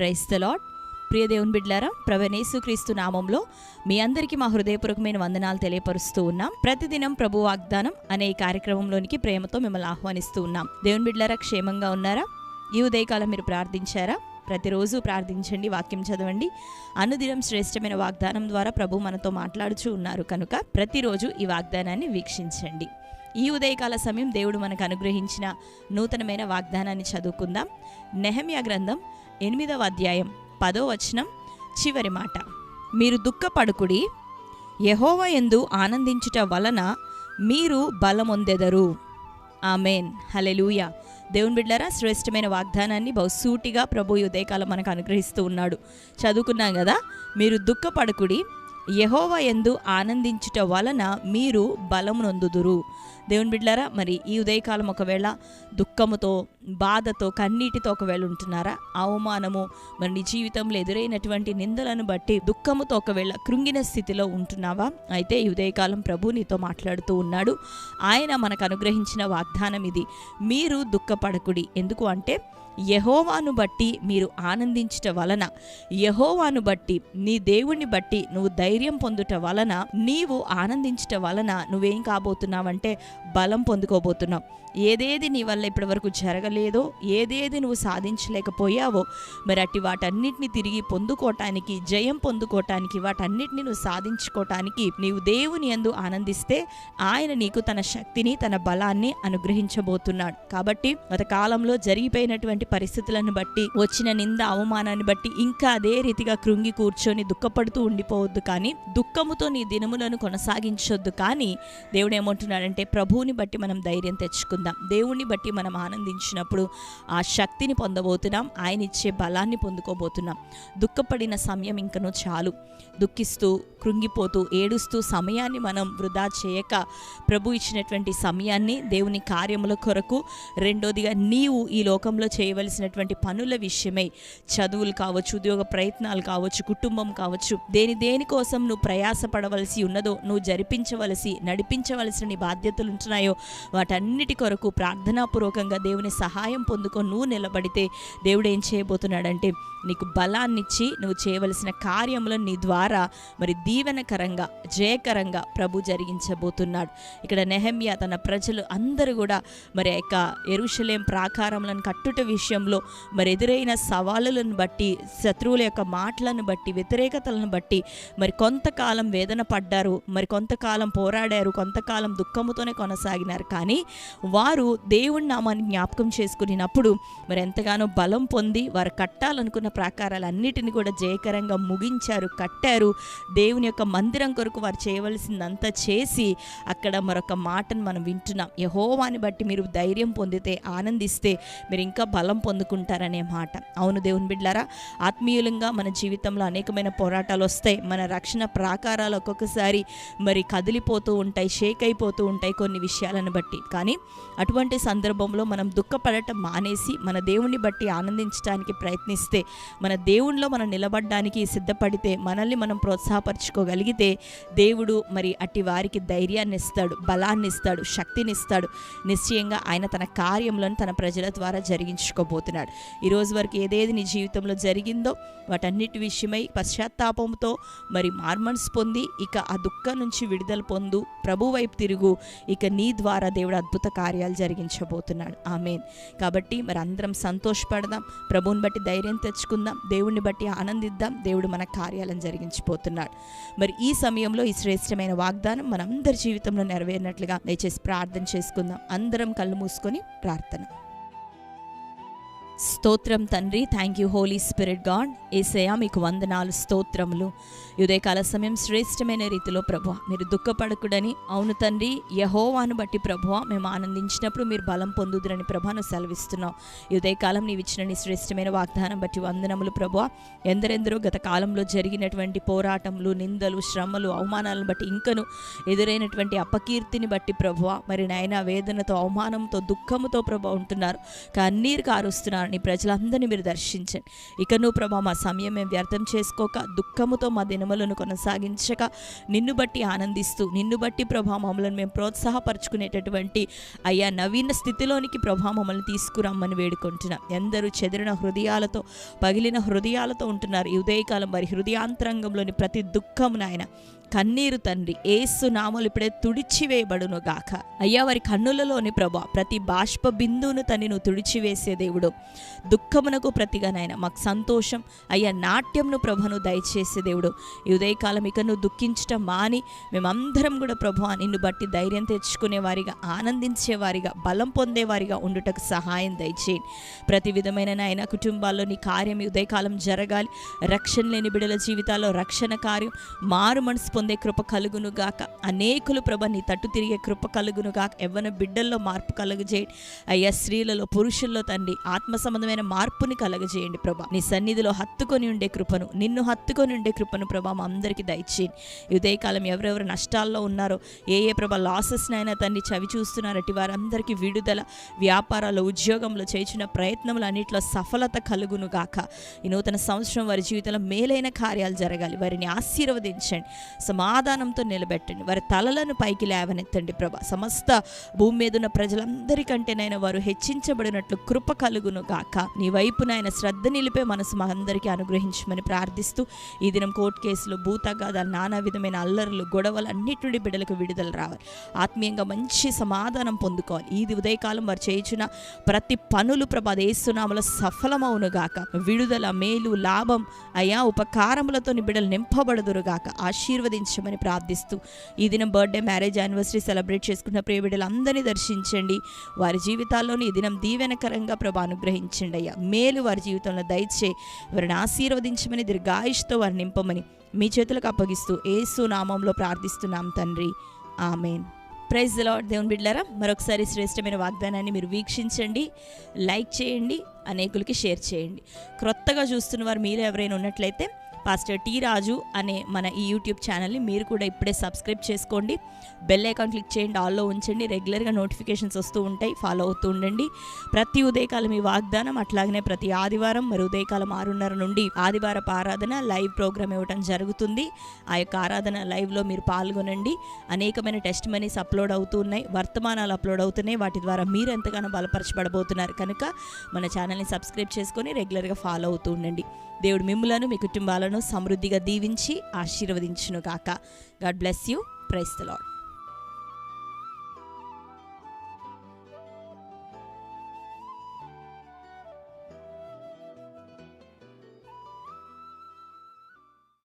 Praise the lord. ప్రియ దేవుని బిడ్డలారా, ప్రభువైన యేసుక్రీస్తు నామంలో మీ అందరికీ మా హృదయపూర్వకమైన వందనాలు తెలియపరుస్తూ ఉన్నాం. ప్రతిదినం ప్రభు వాగ్దానం అనే ఈ కార్యక్రమంలోనికి ప్రేమతో మిమ్మల్ని ఆహ్వానిస్తూ ఉన్నాం. దేవుని బిడ్డలారా, క్షేమంగా ఉన్నారా? ఈ ఉదయకాలం మీరు ప్రార్థించారా? ప్రతిరోజు ప్రార్థించండి, వాక్యం చదవండి. అనుదినం శ్రేష్టమైన వాగ్దానం ద్వారా ప్రభు మనతో మాట్లాడుచూ ఉన్నారు కనుక ప్రతిరోజు ఈ వాగ్దానాన్ని వీక్షించండి. ఈ ఉదయకాల సమయం దేవుడు మనకు అనుగ్రహించిన నూతనమైన వాగ్దానాన్ని చదువుకుందాం. నెహెమ్యా గ్రంథం 8వ అధ్యాయం 10వ వచనం చివరి మాట. మీరు దుఃఖపడుకుడి, యెహోవా యందు ఆనందించుట వలన మీరు బలమొందెదరు. ఆమేన్, హల్లెలూయా. దేవుని బిడ్డలారా, శ్రేష్టమైన వాగ్దానాన్ని బహుసూటిగా ప్రభు ఉదయకాలం మనకు అనుగ్రహిస్తూ ఉన్నాడు. చదువుకున్నాం కదా, మీరు దుఃఖపడుకుడి, యెహోవా యందు ఆనందించుట వలన మీరు బలమునొందుదురు. దేవుని బిడ్డలారా, మరి ఈ ఉదయకాలం ఒకవేళ దుఃఖముతో, బాధతో, కన్నీటితో ఒకవేళ ఉంటున్నారా? అవమానము, మరి నీ జీవితంలో ఎదురైనటువంటి నిందలను బట్టి దుఃఖముతో ఒకవేళ కృంగిన స్థితిలో ఉంటున్నావా? అయితే ఈ ఉదయకాలం ప్రభు నీతో మాట్లాడుతూ ఉన్నాడు. ఆయన మనకు అనుగ్రహించిన వాగ్దానం ఇది. మీరు దుఃఖపడకుడి. ఎందుకు అంటే యెహోవాను బట్టి మీరు ఆనందించుట వలన, యెహోవాను బట్టి, నీ దేవుణ్ణి బట్టి నువ్వు ధైర్యం పొందుట వలన, నీవు ఆనందించుట వలన నువ్వేం కాబోతున్నావంటే బలం పొందుకోబోతున్నావు. ఏదేది నీ వల్ల ఇప్పటి వరకు జరగలేదో, ఏదేది నువ్వు సాధించలేకపోయావో, మరి అట్టి వాటన్నిటిని తిరిగి పొందుకోవటానికి, జయం పొందుకోవటానికి, వాటన్నిటిని నువ్వు సాధించుకోవటానికి నీవు దేవుని యందు ఆనందిస్తే ఆయన నీకు తన శక్తిని, తన బలాన్ని అనుగ్రహించబోతున్నాడు. కాబట్టి గత కాలంలో జరిగిపోయినటువంటి పరిస్థితులను బట్టి, వచ్చిన నింద, అవమానాన్ని బట్టి ఇంకా అదే రీతిగా కృంగి కూర్చొని దుఃఖపడుతూ ఉండిపోవద్దు, కానీ దుఃఖముతో నీ దినములను కొనసాగించొద్దు. కానీ దేవుడు ఏమంటున్నాడంటే, ప్రభువుని బట్టి మనం ధైర్యం తెచ్చుకుందాం. దేవుణ్ణి బట్టి మనం ఆనందించినప్పుడు ఆ శక్తిని పొందబోతున్నాం, ఆయన ఇచ్చే బలాన్ని పొందుకోబోతున్నాం. దుఃఖపడిన సమయం ఇంకనూ చాలు. దుఃఖిస్తూ, కృంగిపోతూ, ఏడుస్తూ సమయాన్ని మనం వృధా చేయక, ప్రభు ఇచ్చినటువంటి సమయాన్ని దేవుని కార్యముల కొరకు, రెండోదిగా నీవు ఈ లోకంలో చేయవలసినటువంటి పనుల విషయమై, చదువులు కావచ్చు, ఉద్యోగ ప్రయత్నాలు కావచ్చు, కుటుంబం కావచ్చు, దేనికోసం నువ్వు ప్రయాసపడవలసి ఉన్నదో, నువ్వు జరిపించవలసి, నడిపించవలసిన నీ బాధ్యతలు ఉంటున్నాయో, వాటన్నిటి కొరకు ప్రార్థనాపూర్వకంగా దేవుని సహాయం పొందుకొని నువ్వు నిలబడితే దేవుడు ఏం చేయబోతున్నాడంటే, నీకు బలాన్నిచ్చి నువ్వు చేయవలసిన కార్యములను నీ ద్వారా మరి దీవెనకరంగా, జయకరంగా ప్రభు జరిగించబోతున్నాడు. ఇక్కడ నెహెమ్యా తన ప్రజలు అందరూ కూడా మరి యొక్క యెరూషలేం ప్రాకారములను కట్టుట విషయంలో మరి ఎదురైన సవాళ్ళను బట్టి, శత్రువుల యొక్క మాటలను బట్టి, వ్యతిరేకతలను బట్టి మరి కొంతకాలం వేదన పడ్డారు, మరి కొంతకాలం పోరాడారు, కొంతకాలం దుఃఖముతోనే కొనసాగినారు. కానీ వారు దేవుని నామాన్ని జ్ఞాపకం చేసుకున్నప్పుడు మరి ఎంతగానో బలం పొంది వారు కట్టాలనుకున్న ప్రాకారాలన్నిటిని కూడా జయకరంగా ముగించారు, కట్టారు. దేవుని యొక్క మందిరం కొరకు వారు చేయవలసిందంతా చేసి, అక్కడ మరొక మాటను మనం వింటున్నాం, యెహోవాని బట్టి మీరు ధైర్యం పొందితే, ఆనందిస్తే మీరు ఇంకా బలం పొందుకుంటారనే మాట. అవును దేవుని బిడ్డలారా, ఆత్మీయులంగా మన జీవితంలో అనేకమైన పోరాటాలు వస్తాయి. మన రక్షణ ప్రాకారాలు ఒక్కొక్కసారి మరి కదిలిపోతూ ఉంటాయి, షేక్ అయిపోతూ ఉంటాయి కొన్ని విషయాలను బట్టి. కానీ అటువంటి సందర్భంలో మనం దుఃఖపడటం మానేసి మన దేవుణ్ణి బట్టి ఆనందించడానికి ప్రయత్నిస్తే, మన దేవుణ్ణిలో మనం నిలబడడానికి సిద్ధపడితే, మనల్ని మనం ప్రోత్సాహపరచుకోగలిగితే దేవుడు మరి అట్టి వారికి ధైర్యాన్ని ఇస్తాడు, బలాన్ని ఇస్తాడు, శక్తిని ఇస్తాడు. నిశ్చయంగా ఆయన తన కార్యములను తన ప్రజల ద్వారా జరిగించుకోబోతున్నాడు. ఈరోజు వరకు ఏదేది నీ జీవితంలో జరిగిందో వాటన్నిటి విషయమై పశ్చాత్తాపంతో మరి మార్మన్స్ పొంది, ఇక ఆ దుఃఖం నుంచి విడుదల పొందు, ప్రభు వైపు తిరుగు. ఇక నీ ద్వారా దేవుడు అద్భుత కార్యాలు జరిగించబోతున్నాడు. ఆమేన్. కాబట్టి మరి అందరం సంతోషపడదాం, ప్రభువుని బట్టి ధైర్యం తెచ్చుకుందాం, దేవుణ్ణి బట్టి ఆనందిద్దాం. దేవుడు మన కార్యాలను జరిగించిపోతున్నాడు. మరి ఈ సమయంలో ఈ శ్రేష్టమైన వాగ్దానం మనందరి జీవితంలో నెరవేరినట్లుగా దయచేసి ప్రార్థన చేసుకుందాం. అందరం కళ్ళు మూసుకొని ప్రార్థన. స్తోత్రం తండ్రి, thank you holy spirit God. యేసయ్యా మీకు వందనాలు, స్తోత్రములు. ఉదయకాల సమయం శ్రేష్టమైన రీతిలో ప్రభువా మీరు దుఃఖపడకుడని, అవును తండ్రి, యెహోవాను బట్టి ప్రభువా మేము ఆనందించినప్పుడు మీరు బలం పొందుదురని ప్రభాను సెలవిస్తున్నావు. ఉదయకాలం నీవు ఇచ్చిన నీ శ్రేష్టమైన వాగ్దానం బట్టి వందనములు ప్రభువా. ఎందరెందరో గత కాలంలో జరిగినటువంటి పోరాటములు, నిందలు, శ్రమలు, అవమానాలను బట్టి, ఇంకను ఎదురైనటువంటి అపకీర్తిని బట్టి ప్రభువా మరి నాయన వేదనతో, అవమానంతో, దుఃఖముతో ప్రభు ఉంటున్నారు, కన్నీరు కారుస్తున్నారు నీ ప్రజలందరినీ మీరు దర్శించండి. ఇక నువ్వు ప్రభా మా సమయం మేము వ్యర్థం చేసుకోక, దుఃఖముతో మా దినములను కొనసాగించక, నిన్ను బట్టి ఆనందిస్తూ, నిన్ను బట్టి ప్రభా మమ్మల్ని మేము ప్రోత్సాహపరచుకునేటటువంటి అయ్యా నవీన స్థితిలోనికి ప్రభా మమ్మల్ని తీసుకురమ్మని వేడుకుంటున్నాం. ఎందరూ చెదిరిన హృదయాలతో, పగిలిన హృదయాలతో ఉంటున్నారు. ఈ ఉదయకాలం వారి హృదయాంతరంగంలోని ప్రతి దుఃఖము నాయన, కన్నీరు తండ్రి యేసు నామములో ఇప్పుడే తుడిచివేయబడును గాక. అయ్యా వారి కన్నులలోని ప్రభా ప్రతి బాష్ప బిందువును తండ్రి నువ్వు తుడిచివేసే దేవుడు. దుఃఖమునకు ప్రతిగా నాయన మాకు సంతోషం అయ్యా నాట్యంను ప్రభును దయచేసే దేవుడు. ఈ ఉదయకాలం ఇక నువ్వు దుఃఖించటం మాని మేమందరం కూడా ప్రభు నిన్ను బట్టి ధైర్యం తెచ్చుకునేవారిగా, ఆనందించేవారిగా, బలం పొందేవారిగా ఉండుటకు సహాయం దయచేయండి. ప్రతి విధమైన నాయన కుటుంబాల్లో నీ కార్యం ఈ ఉదయకాలం జరగాలి. రక్షణ లేని బిడ్డల జీవితాల్లో రక్షణ కార్యం, మారు మనసు పొందే కృప కలుగును గాక. అనేకులు ప్రభ నీ తట్టు తిరిగే కృప కలుగును గాక. యవ్వన బిడ్డల్లో మార్పు కలుగజేయండి అయ్యా. స్త్రీలలో, పురుషుల్లో తండ్రి ఆత్మ సంబంధమైన మార్పుని కలుగజేయండి ప్రభా. నీ సన్నిధిలో హత్తుకొని ఉండే కృపను, నిన్ను హత్తుకొని ఉండే కృపను ప్రభా మా అందరికీ దయచేయండి. ఈ ఉదయకాలం ఎవరెవరు నష్టాల్లో ఉన్నారో, ఏ ప్రభా లాసెస్నైనా తండ్రి చవి చూస్తున్నారటి వారందరికీ విడుదల, వ్యాపారాలు, ఉద్యోగంలో చేసిన ప్రయత్నములు అన్నింటిలో సఫలత కలుగును గాక. ఈ నూతన సంవత్సరం వారి జీవితంలో మేలైన కార్యాలు జరగాలి. వారిని ఆశీర్వదించండి, సమాధానంతో నిలబెట్టండి, వారి తలలను పైకి లేవనెత్తండి ప్రభా. సమస్త భూమి మీద ఉన్న ప్రజలందరికంటేనైనా వారు హెచ్చించబడినట్లు కృప కలుగును గాక. నీ వైపు నాయన శ్రద్ధ నిలిపే మనసు మా అందరికీ అనుగ్రహించమని ప్రార్థిస్తూ, ఈ దినం కోర్టు కేసులు, భూతగాదాలు, నానా విధమైన అల్లర్లు, గొడవలు అన్నిటి నుండి బిడ్డలకు విడుదల రావాలి. ఆత్మీయంగా మంచి సమాధానం పొందుకోవాలి. ఈ ఉదయకాలం వారు చేయించిన ప్రతి పనులు ప్రభా యేసు నామములో సఫలమవును గాక. విడుదల, మేలు, లాభం అయా ఉపకారములతో నీ బిడ్డలు నింపబడుదురుగాక. ఆశీర్వదించమని ప్రార్థిస్తూ, ఈ దినం బర్త్డే, మ్యారేజ్, యానివర్సరీ సెలబ్రేట్ చేసుకున్న ప్రియ బిడ్డలందరినీ దర్శించండి. వారి జీవితాల్లోని ఈ దినం దీవెనకరంగా ప్రభా అనుగ్రహించండి అయ్యా. మేలు వారి జీవితంలో దయచే వారిని ఆశీర్వదించమని, దీర్ఘాయుష్తో వారిని నింపమని మీ చేతులకు అప్పగిస్తూ యేసు నామంలో ప్రార్థిస్తున్నాం తండ్రి, ఆమేన్. Praise the lord. దేవుని బిడ్డలారా, మరొకసారి శ్రేష్టమైన వాగ్దానాన్ని మీరు వీక్షించండి, లైక్ చేయండి, అనేకులకి షేర్ చేయండి. క్రొత్తగా చూస్తున్న వారు మీరు ఎవరైనా ఉన్నట్లయితే పాస్టర్ టీ రాజు అనే మన ఈ యూట్యూబ్ ఛానల్ని మీరు కూడా ఇప్పుడే సబ్స్క్రైబ్ చేసుకోండి. బెల్ ఐకాన్ క్లిక్ చేయండి, ఆల్లో ఉంచండి. రెగ్యులర్గా నోటిఫికేషన్స్ వస్తూ ఉంటాయి, ఫాలో అవుతూ ఉండండి. ప్రతి ఉదయకాలం ఈ వాగ్దానం, అట్లాగనే ప్రతి ఆదివారం మరి ఉదయకాలం 6:30 నుండి ఆదివారపు ఆరాధన లైవ్ ప్రోగ్రామ్ ఇవ్వడం జరుగుతుంది. ఆ యొక్క ఆరాధన లైవ్లో మీరు పాల్గొనండి. అనేకమైన టెస్ట్ మనీస్ అప్లోడ్ అవుతూ ఉన్నాయి, వర్తమానాలు అప్లోడ్ అవుతున్నాయి. వాటి ద్వారా మీరు ఎంతగానో బలపరచబడబోతున్నారు కనుక మన ఛానల్ని సబ్స్క్రైబ్ చేసుకొని రెగ్యులర్గా ఫాలో అవుతూ ఉండండి. దేవుడు మిమ్ములను, మీ కుటుంబాలను సమృద్ధిగా దీవించి ఆశీర్వదించును గాక. God bless you. Praise the lord.